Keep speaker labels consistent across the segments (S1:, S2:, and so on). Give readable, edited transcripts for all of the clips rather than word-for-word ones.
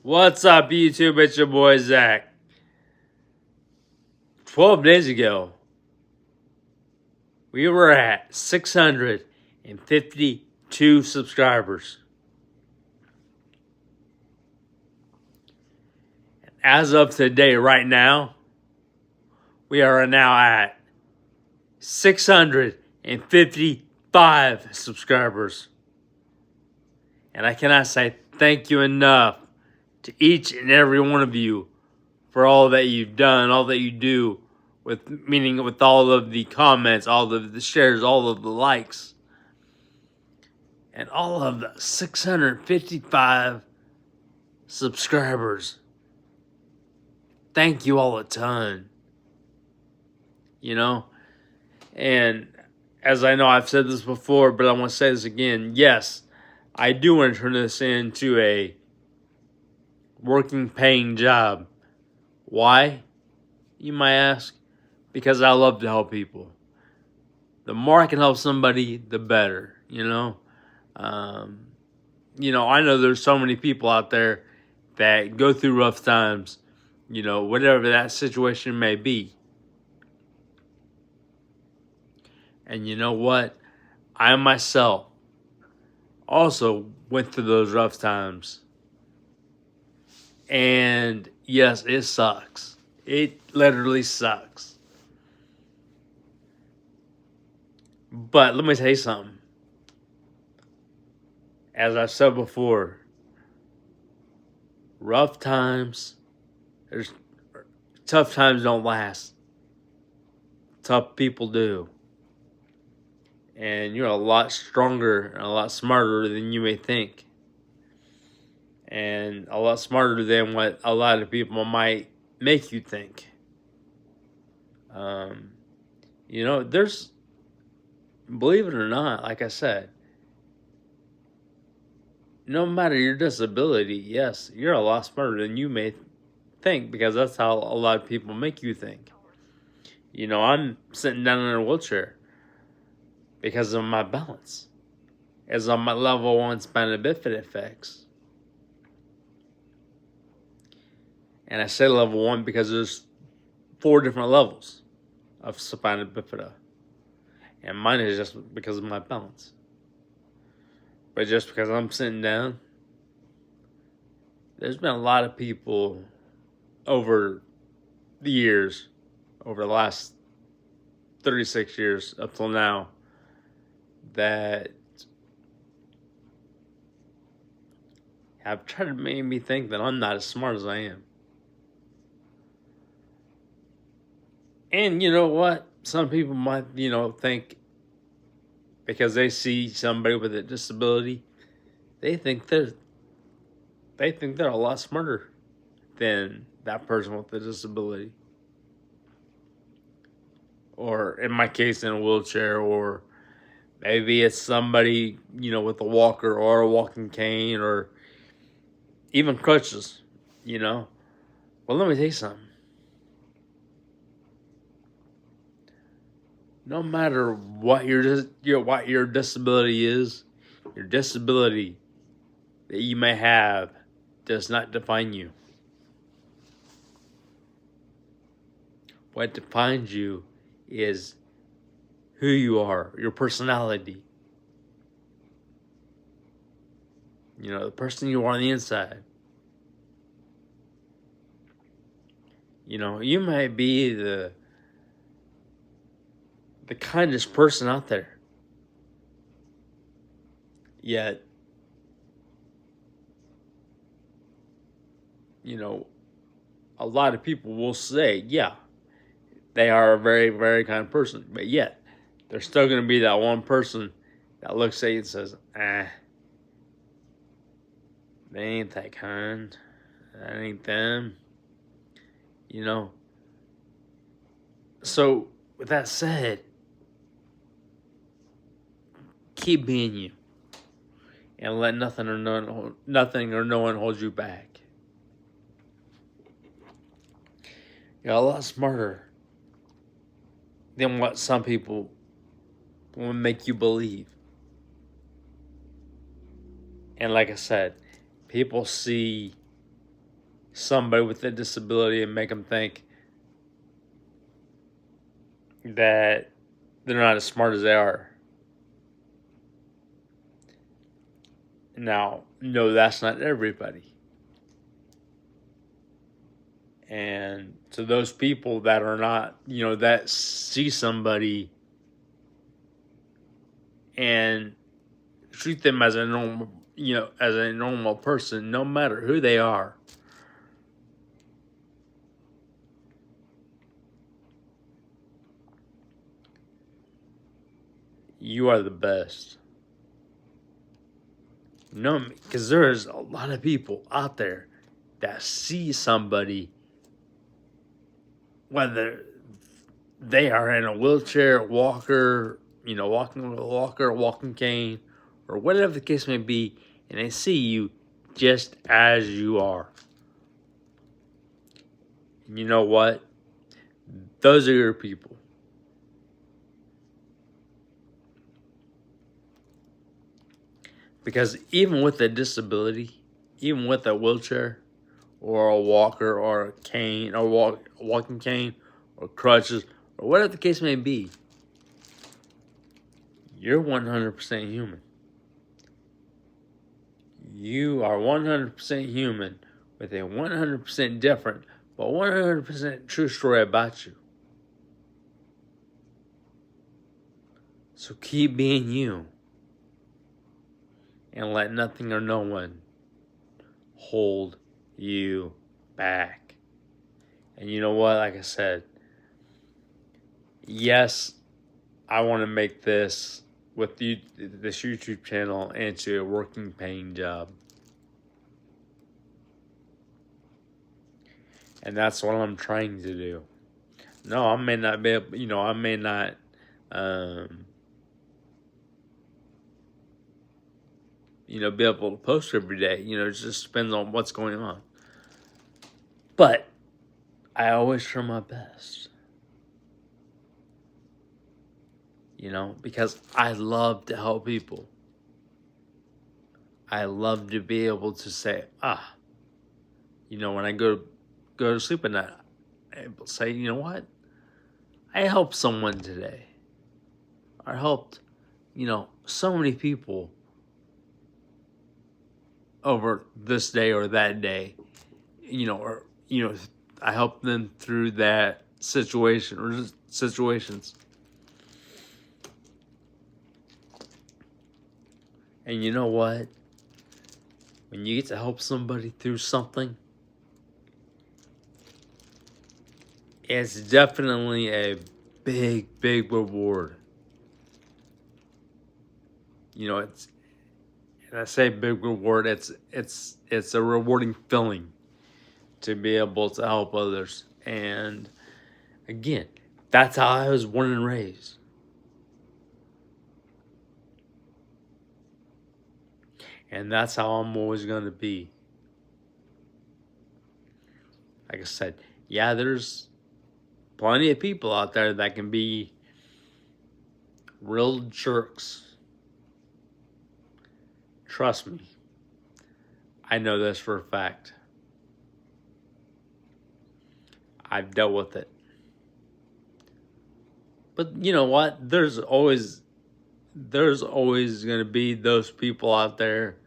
S1: What's up, YouTube? It's your boy Zach. 12 days ago, we were at 652 subscribers. As of today, right now, we are now at 655 subscribers. And I cannot say thank you enough to each and every one of you for all that you've done, all that you do, with all of the comments, all of the shares, all of the likes, and all of the 655 subscribers. Thank you all a ton. And as I know I've said this before, but I want to say this again. Yes, I do want to turn this into a working, paying job. Why, you might ask? Because I love to help people. The more I can help somebody, the better, I know there's so many people out there that go through rough times, whatever that situation may be. And you know what? I myself also went through those rough times. And yes, it sucks. It literally sucks. But let me tell you something. As I've said before, tough times don't last. Tough people do. And you're a lot stronger and a lot smarter than you may think. And a lot smarter than what a lot of people might make you think. There's, believe it or not, like I said, no matter your disability, yes, you're a lot smarter than you may think, because that's how a lot of people make you think. I'm sitting down in a wheelchair because of my balance, as on my level 1 spina bifida effects. And I say level 1 because there's 4 different levels of spina bifida. And mine is just because of my balance. But just because I'm sitting down, there's been a lot of people over the years, over the last 36 years up till now, that have tried to make me think that I'm not as smart as I am. And you know what? Some people might, think, because they see somebody with a disability, they think they're a lot smarter than that person with a disability. Or in my case, in a wheelchair, or maybe it's somebody, with a walker or a walking cane, or even crutches, Well, let me tell you something. No matter what your disability is, your disability that you may have does not define you. What defines you is who you are, your personality. The person you are on the inside. You might be the kindest person out there. Yet, a lot of people will say, yeah, they are a very, very kind person. But yet, there's still going to be that one person that looks at you and says, they ain't that kind. That ain't them. So, with that said, keep being you. And let nothing or no one hold you back. You're a lot smarter than what some people will make you believe. And like I said, people see somebody with a disability and make them think that they're not as smart as they are. Now, no, that's not everybody. And to those people that are not, that see somebody and treat them as a normal, as a normal person, no matter who they are. You are the best. No, because there's a lot of people out there that see somebody, whether they are in a wheelchair, walker, walking with a walker, walking cane, or whatever the case may be, and they see you just as you are. And you know what? Those are your people. Because even with a disability, even with a wheelchair, or a walker, or a cane, or walking cane, or crutches, or whatever the case may be, you're 100% human. You are 100% human with a 100% different, but 100% true story about you. So keep being you. And let nothing or no one hold you back. And you know what? Like I said, yes, I want to make this with you, this YouTube channel, into a working paying job. And that's what I'm trying to do. No, I may not be able, I may not, be able to post every day. It just depends on what's going on. But I always try my best. Because I love to help people. I love to be able to say, when I go to sleep at night, I say, you know what? I helped someone today. I helped, so many people over this day or that day, I helped them through that situation or situations. And you know what? When you get to help somebody through something, it's definitely a big, big reward. And I say big reward, it's a rewarding feeling to be able to help others. And again, that's how I was born and raised. And that's how I'm always going to be. Like I said, yeah, there's plenty of people out there that can be real jerks. Trust me. I know this for a fact. I've dealt with it. But you know what? There's always going to be those people out there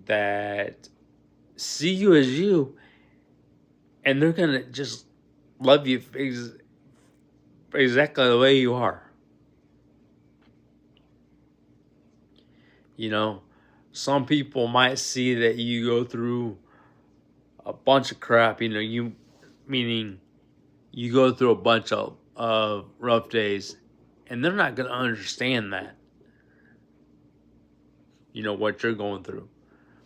S1: that see you as you, and they're going to just love you exactly the way you are. Some people might see that you go through a bunch of crap, meaning you go through a bunch of rough days, and they're not going to understand that, what you're going through.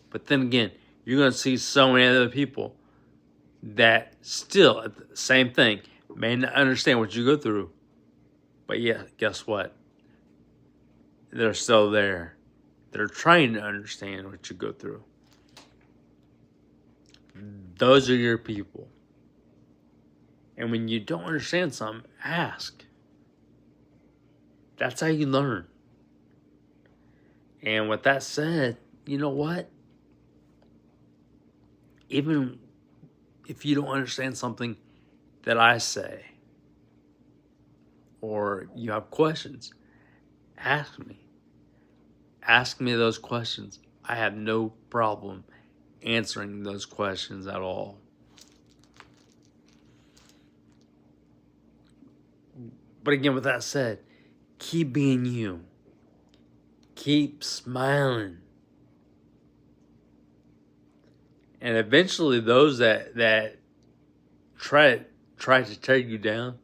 S1: But then again, you're going to see so many other people that still, same thing, may not understand what you go through. But yeah, guess what? They're still there. They're trying to understand what you go through. Those are your people. And when you don't understand something, ask. That's how you learn. And with that said, you know what? Even if you don't understand something that I say, or you have questions, ask me. Ask me those questions. I have no problem answering those questions at all. But again, with that said, keep being you. Keep smiling. And eventually those that try to tear you down,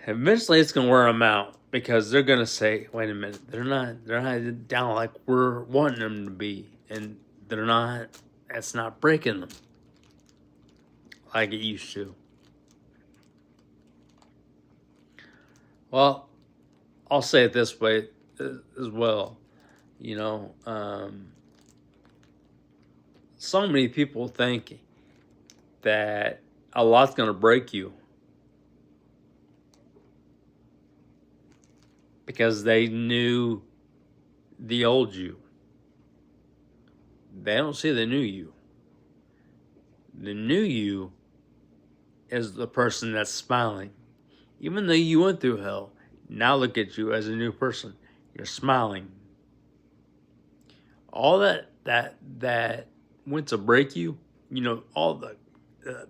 S1: eventually it's gonna wear them out, because they're gonna say, wait a minute, they're not down like we're wanting them to be, and they're not, that's not breaking them like it used to. Well, I'll say it this way as well. You know, so many people think that a lot's going to break you because they knew the old you. They don't see the new you. The new you is the person that's smiling. Even though you went through hell, now look at you as a new person. You're smiling. All that went to break you, you know, all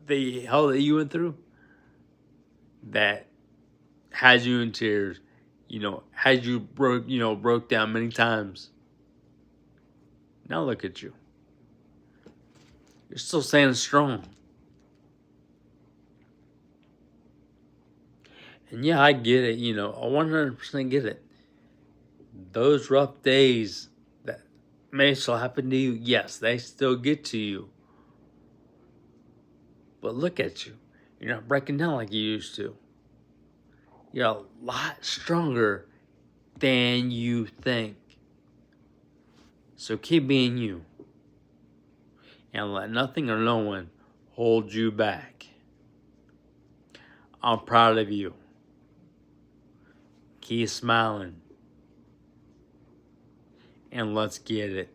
S1: the hell that you went through, that had you in tears, you know, had you broke down many times. Now look at you. You're still standing strong. And yeah, I get it, you know, I 100% get it. Those rough days that may still happen to you, yes, they still get to you. But look at you. You're not breaking down like you used to. You're a lot stronger than you think. So keep being you. And let nothing or no one hold you back. I'm proud of you. Keep smiling. And let's get it.